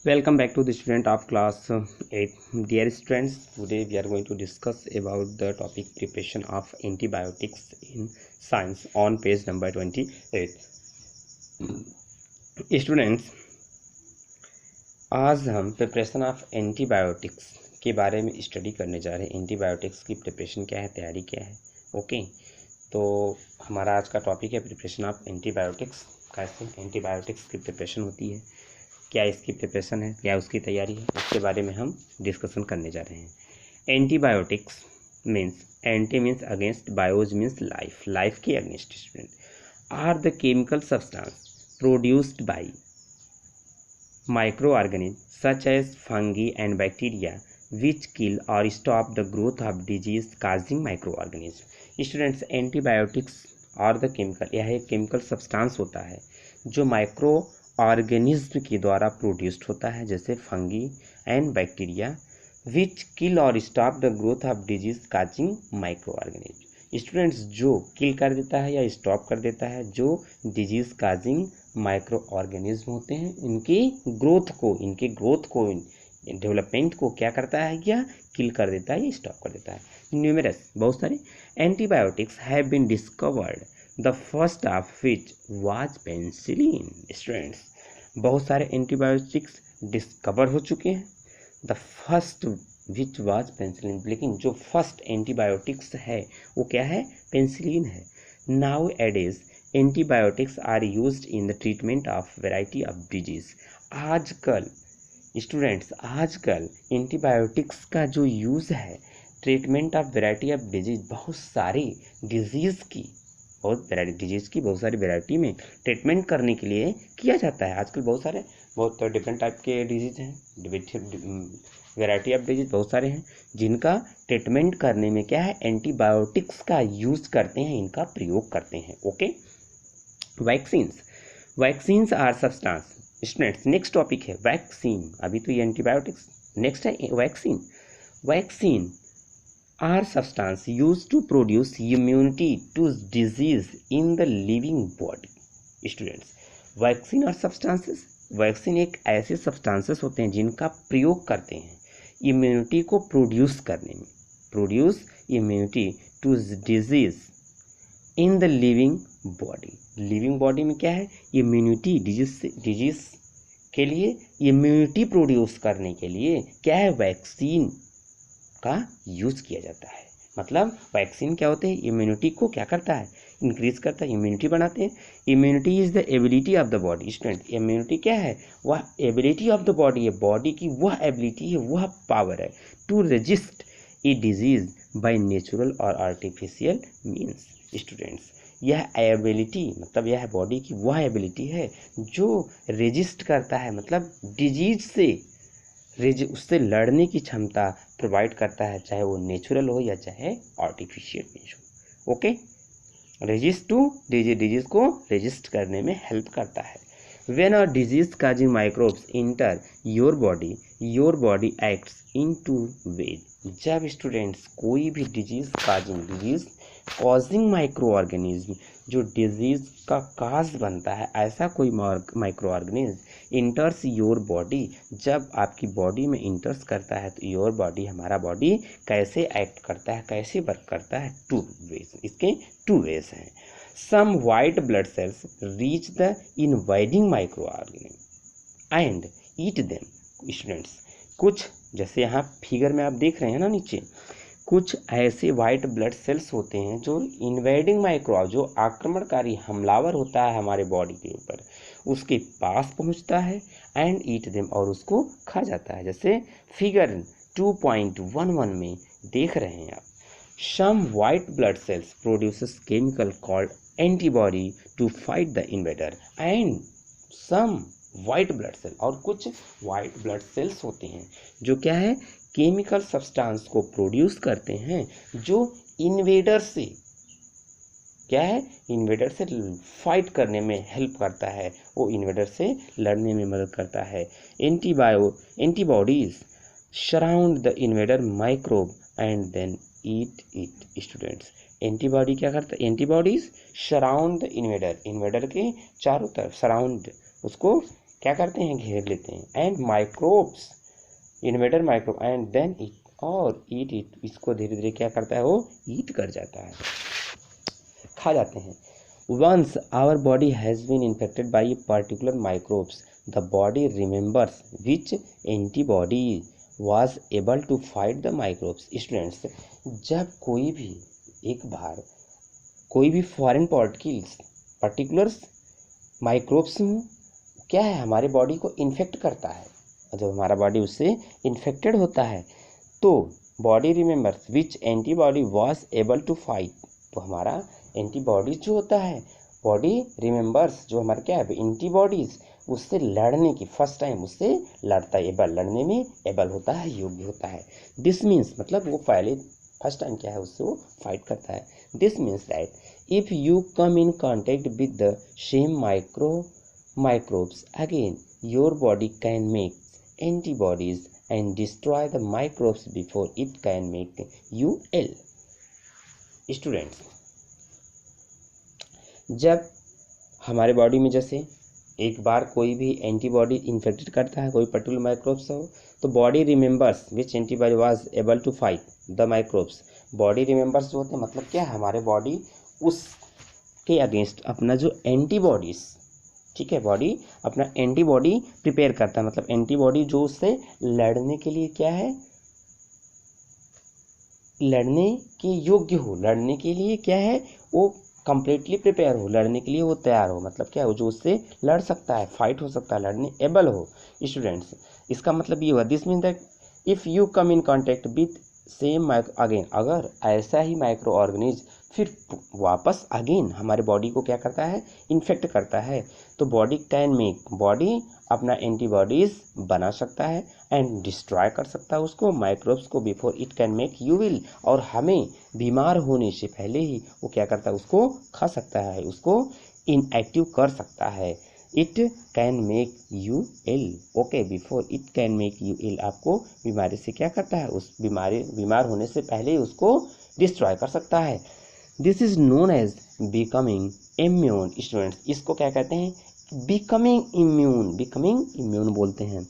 Welcome back to the student of class 8. Dear students, today we are going to discuss about the topic preparation of antibiotics in science on page number 28. Students, आज हम preparation of antibiotics के बारे में study करने जा रहे हैं। Antibiotics की प्रिपरेशन क्या है, तैयारी क्या है। ओके, तो हमारा आज का टॉपिक है प्रिपरेशन ऑफ एंटीबायोटिक्स। कैसे एंटीबायोटिक्स की प्रिपरेशन होती है, क्या इसकी प्रिपरेशन है, क्या उसकी तैयारी है, उसके बारे में हम डिस्कशन करने जा रहे हैं। Antibiotics means, anti means against, bios means life, life के against student, are the chemical substance produced by microorganisms such as fungi and bacteria which kill or stop the growth of disease causing microorganisms. Students, antibiotics और the chemical, यह एक chemical substance होता है जो micro organism के द्वारा produced होता है, जैसे फंगी एंड बैक्टीरिया, विच किल और stop the growth of disease causing micro organism. Students, जो किल कर देता है या स्टॉप कर देता है जो डिजीज काजिंग माइक्रो ऑर्गेनिज्म होते हैं, इनके ग्रोथ को डेवलपमेंट को क्या करता है, या किल कर देता है या स्टॉप कर देता है। न्यूमेरस, बहुत सारे antibiotics have been discovered, the first of which was penicillin. Students, बहुत सारे एंटीबायोटिक्स डिस्कवर हो चुके हैं, the first which was penicillin, लेकिन जो फर्स्ट एंटीबायोटिक्स है वो क्या है, पेनिसिलिन है। Nowadays antibiotics are used in the treatment of variety of disease. आजकल स्टूडेंट्स, आजकल एंटीबायोटिक्स का जो यूज़ है treatment of variety of disease, बहुत सारी डिजीज़ की बहुत सारी वैरायटी में ट्रीटमेंट करने के लिए किया जाता है। आजकल बहुत डिफरेंट टाइप के डिजीज हैं, वैरायटी ऑफ डिजीज बहुत सारे हैं जिनका ट्रीटमेंट करने में क्या है, एंटीबायोटिक्स का यूज करते हैं, इनका प्रयोग करते हैं। Okay, vaccines are substance. Students, next topic है वैक्सीन। अभी तो ये एंटीबायोटिक्स, नेक्स्ट है vaccine are substance used to produce immunity to disease in the living body. Students, vaccine और सब्सटेंसेस, वैक्सीन एक ऐसे सब्सटेंसेस होते हैं जिनका प्रयोग करते हैं इम्यूनिटी को प्रोड्यूस करने में, produce immunity to disease in the living body. Living body में क्या है, इम्यूनिटी, डिजीज के लिए इम्यूनिटी प्रोड्यूस करने के लिए क्या है, वैक्सीन का यूज किया जाता है। मतलब वैक्सीन क्या होते हैं, इम्यूनिटी को क्या करता है, इंक्रीज करता है, इम्यूनिटी बनाते हैं। Immunity is the ability of the body. Student, immunity क्या है, वह एबिलिटी ऑफ द बॉडी है, बॉडी की वह एबिलिटी है, वह पावर है to resist a disease by natural और आर्टिफिशियल मीन्स। स्टूडेंट्स, यह एबिलिटी मतलब यह बॉडी की वह एबिलिटी है जो रेजिस्ट करता है, मतलब डिजीज से उससे लड़ने की क्षमता प्रोवाइड करता है, चाहे वो नेचुरल हो या चाहे आर्टिफिशियल मीन्स हो। ओके, रेजिस्ट टू डिजीज को रेजिस्ट करने में हेल्प करता है। When a disease causing microbes enter your body acts in two ways. जब स्टूडेंट्स कोई भी डिजीज कॉजिंग माइक्रो ऑर्गेनिज्म, जो डिजीज का काज बनता है, ऐसा कोई micro organism enters your body, जब आपकी बॉडी में इंटर्स करता है तो योर बॉडी, हमारा बॉडी कैसे एक्ट करता है, कैसे वर्क करता है, टू वेज, इसके टू वेज हैं। Some white blood cells reach the invading microorganism and eat them. Students, कुछ जैसे यहाँ फिगर में आप देख रहे हैं ना नीचे, कुछ ऐसे वाइट ब्लड सेल्स होते हैं जो इन्वेडिंग माइक्रो, जो आक्रमणकारी हमलावर होता है हमारे बॉडी के ऊपर, उसके पास पहुंचता है एंड ईट देम, और उसको खा जाता है। जैसे फिगर 2.11 में देख रहे हैं आप, some white blood cells produces chemical called antibody to fight the invader and some white blood cell, और कुछ वाइट ब्लड सेल्स होते हैं जो क्या है, केमिकल सब्सटेंस को प्रोड्यूस करते हैं जो इन्वेडर से क्या है, इन्वेडर से फाइट करने में हेल्प करता है, वो इन्वेडर से लड़ने में मदद करता है। Antibodies surround the invader microbe and then eat it. Students, antibody क्या करता है, antibodies surround the invader, invader के चारों तरफ सराउंड, उसको क्या करते हैं, घेर लेते हैं। And microbes, invader microbe and then eat, और ईट इट, इसको धीरे धीरे क्या करता है, वो ईट कर जाता है, खा जाते हैं। Once our body has been infected by a particular microbes, the body remembers which antibody was able to fight the microbes। Students, जब कोई भी एक बार कोई भी फॉरेन पार्टिकल्स पर्टिकुलर माइक्रोब्स क्या है, हमारे बॉडी को इन्फेक्ट करता है, और जब हमारा बॉडी उससे इन्फेक्टेड होता है तो body remembers which antibody was able to fight, तो हमारा एंटीबॉडीज जो होता है, बॉडी रिमेंबर्स जो हमारा क्या है, एंटीबॉडीज उससे लड़ने की, फर्स्ट टाइम उससे लड़ता है, एबल, लड़ने में एबल होता है, योग्य होता है। दिस मीन्स, मतलब वो पहले फर्स्ट टाइम क्या है, उससे वो फाइट करता है। This means that if you come in contact with the same microbes again, your body can make antibodies and destroy the microbes before it can make you ill. Students, जब हमारे body में जैसे एक बार कोई भी antibody infected करता है कोई पर्टिकुलर माइक्रोब्स हो, तो body remembers which antibody was able to fight the microbes, body remembers जो होते हैं मतलब क्या है, हमारे बॉडी उसके अगेंस्ट अपना जो एंटीबॉडीज, ठीक है, बॉडी अपना एंटीबॉडी प्रिपेयर करता है, मतलब एंटीबॉडी जो उससे लड़ने के लिए क्या है, लड़ने के योग्य हो, लड़ने के लिए क्या है, वो कंप्लीटली प्रिपेयर हो, लड़ने के लिए वो तैयार हो, मतलब क्या हो, जो उससे लड़ सकता है, फाइट हो सकता है, लड़ने एबल हो। स्टूडेंट्स, इसका मतलब ये हुआ, this mean that if you come in contact with same again, अगर ऐसा ही माइक्रो ऑर्गेनिज्म फिर वापस अगेन हमारे बॉडी को क्या करता है, इन्फेक्ट करता है, तो बॉडी कैन मेक, बॉडी अपना एंटीबॉडीज बना सकता है एंड डिस्ट्रॉय कर सकता है उसको, माइक्रोब्स को, before it can make you will, और हमें बीमार होने से पहले ही वो क्या करता है, उसको खा सकता है, उसको इनएक्टिव कर सकता है। It can make you ill, okay, before it can make you ill, आपको बीमारी से क्या करता है, उस बीमार होने से पहले ही उसको डिस्ट्रॉय कर सकता है। This is known as becoming immune. Students, इसको क्या कहते हैं, बिकमिंग इम्यून बोलते हैं।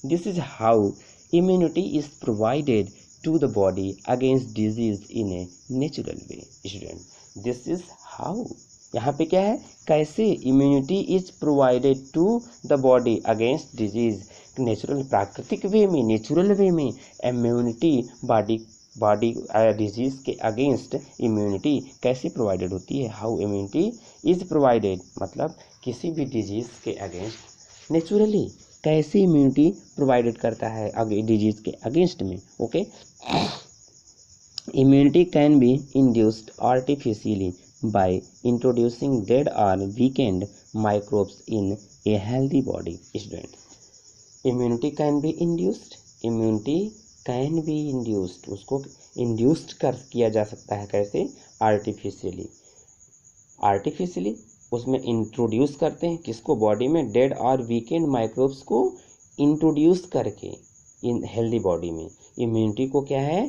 This is how immunity is provided to the body against disease in a natural way. Student, this is how, यहाँ पे क्या है, कैसे immunity is provided to the body against disease, natural, प्राकृतिक वे में, natural way में immunity body disease के against immunity कैसे प्रोवाइडेड होती है, हाउ इम्यूनिटी इज प्रोवाइडेड, मतलब किसी भी डिजीज के अगेंस्ट नेचुरली कैसे इम्यूनिटी प्रोवाइडेड करता है डिजीज के अगेंस्ट में, okay. Immunity can be induced artificially by introducing dead or weakened microbes in a healthy body। Student, immunity can be induced, उसको इंड्यूस्ड किया जा सकता है, कैसे, आर्टिफिशियली उसमें इंट्रोड्यूस करते हैं, किसको, बॉडी में, डेड और वीकेंड माइक्रोब्स को इंट्रोड्यूस करके इन हेल्दी बॉडी में इम्यूनिटी को क्या है,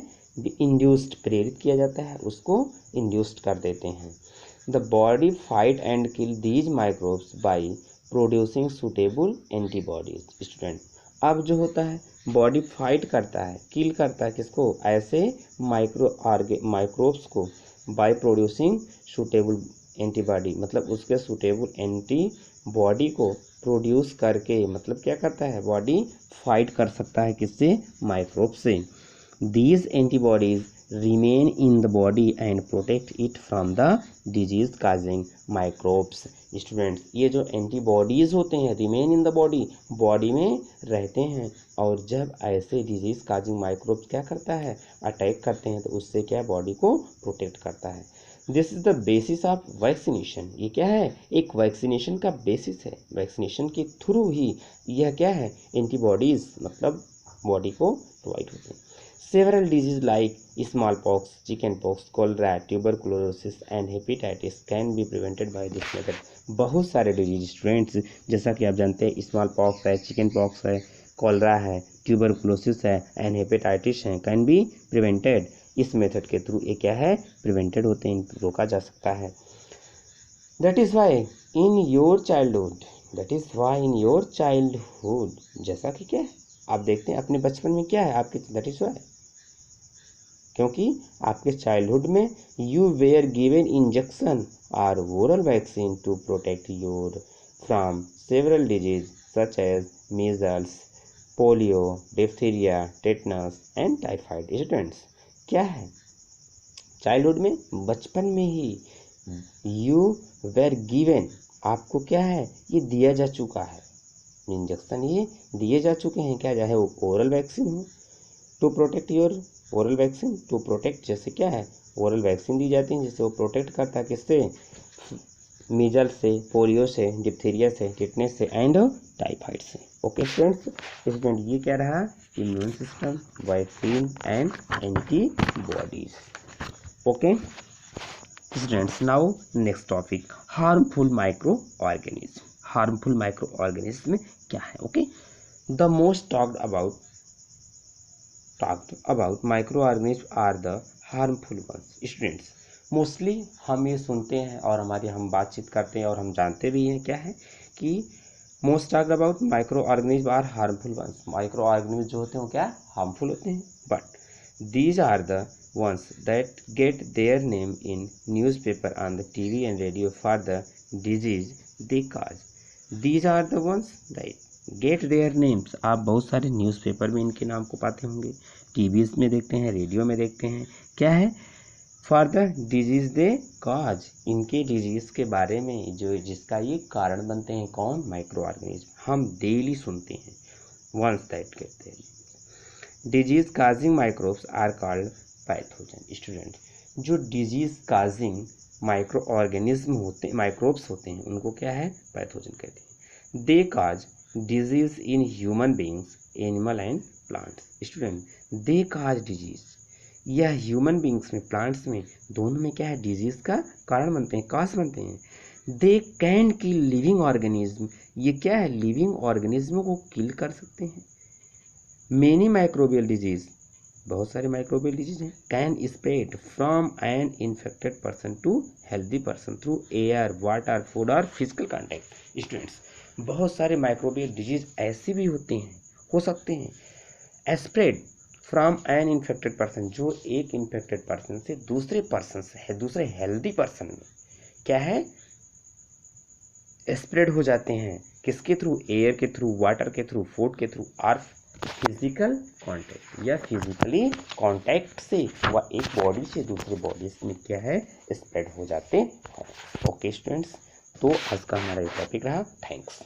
इंड्यूस्ड, प्रेरित किया जाता है, उसको इंड्यूस्ड कर देते हैं। The body fight and kill these microbes by producing suitable antibodies. Student, अब जो होता है बॉडी फाइट करता है, किल करता है किसको, ऐसे माइक्रोब्स को, बाय प्रोड्यूसिंग सुटेबल एंटीबॉडी, मतलब उसके सुटेबल एंटीबॉडी को प्रोड्यूस करके, मतलब क्या करता है, बॉडी फाइट कर सकता है किससे, माइक्रोब से। These antibodies remain in the body and protect it from the disease causing microbes। Students, ये जो एंटीबॉडीज होते हैं रिमेन इन द बॉडी में रहते हैं, और जब ऐसे डिजीज काजिंग माइक्रोब्स क्या करता है, अटैक करते हैं, तो उससे क्या बॉडी को प्रोटेक्ट करता है। This is the basis of vaccination. ये क्या है, एक वैक्सीनेशन का बेसिस है, वैक्सीनेशन के थ्रू ही यह क्या है, एंटीबॉडीज मतलब बॉडी को प्रोवाइड होते हैं। Several diseases like smallpox, chickenpox, cholera, tuberculosis and hepatitis can be prevented by this method। बहुत सारे डिजीज स्टूडेंट्स, जैसा कि आप जानते हैं, स्मॉल पॉक्स है, चिकन पॉक्स है, कॉलरा है, ट्यूबरकुलोसिस है एंड हेपेटाइटिस है, कैन बी प्रिवेंटेड। इस मेथड के थ्रू ये क्या है, प्रिवेंटेड होते हैं, रोका जा सकता है। That is why in your childhood that is why in your childhood, जैसा कि क्या है आप देखते हैं अपने बचपन में क्या है आपके, दैट इज वाई, क्योंकि आपके चाइल्डहुड में यू वेयर गिवन इंजेक्शन और oral vaccine to protect your from several disease such as measles, polio, diphtheria, tetanus and typhoid. Students क्या है चाइल्डहुड में, बचपन में ही यू वेर गिवन, आपको क्या है ये दिया जा चुका है, इंजेक्शन ये दिए जा चुके हैं, क्या चाहे वो ओरल वैक्सीन हो, to protect your oral vaccine to protect, जैसे क्या है ओरल वैक्सीन दी जाती है जिससे वो प्रोटेक्ट करता है किससे, मीजल से, पोलियो से, डिप्थीरिया से, टिटनेस से एंड टाइफाइड से। ओके फ्रेंड्स, स्टूडेंट ये क्या रहा, immune system, vaccine and antibodies. Okay students, now next topic, harmful microorganism. Harmful microorganism में क्या है? Okay, the most talked about microorganism are the harmful ones. Students mostly हम ये सुनते हैं और हम बातचीत करते हैं और हम जानते भी हैं क्या है कि most talked about microorganism are harmful ones. Micro organism जो होते हैं वो क्या हार्मफुल होते हैं, but these are the ones that get their name in newspaper on the TV and radio for the disease they cause. These are the ones that get their names. आप बहुत सारे न्यूज़पेपर में इनके नाम को पाते होंगे, टीवीज में देखते हैं, रेडियो में देखते हैं, क्या है फॉर द डिजीज दे काज, इनके डिजीज के बारे में जो जिसका ये कारण बनते हैं, कौन, माइक्रो ऑर्गेनिज्म, हम डेली सुनते हैं। वंस दैट कहते हैं disease causing microbes are called pathogen. Student जो डिजीज काजिंग माइक्रो ऑर्गेनिज्म होते हैं, माइक्रोब्स होते हैं, उनको क्या है पैथोजन कहते हैं। They cause disease in human beings, animal and plants. Student they cause disease, यह ह्यूमन बींग्स में, प्लांट्स में, दोनों में क्या है डिजीज का कारण बनते हैं, काज बनते हैं। They can kill living organism, ये क्या है लिविंग ऑर्गेनिज्म को किल कर सकते हैं। मेनी माइक्रोबियल डिजीज, बहुत सारे माइक्रोबियल डिजीज हैं, can spread from an infected person to healthy person through air, water, food और फिजिकल कॉन्टैक्ट। स्टूडेंट्स बहुत सारे माइक्रोबियल डिजीज ऐसे भी होते हैं, हो सकते हैं spread from an infected person, जो एक इन्फेक्टेड पर्सन से दूसरे पर्सन से, दूसरे हेल्दी पर्सन में क्या है स्प्रेड हो जाते हैं, किसके थ्रू, एयर के थ्रू, वाटर के थ्रू, फूड के थ्रू और फिजिकल कांटेक्ट, या फिजिकली कांटेक्ट से वह एक बॉडी से दूसरे बॉडी में क्या है स्प्रेड हो जाते हैं। ओके स्टूडेंट्स, तो आज का हमारा ये टॉपिक रहा। थैंक्स।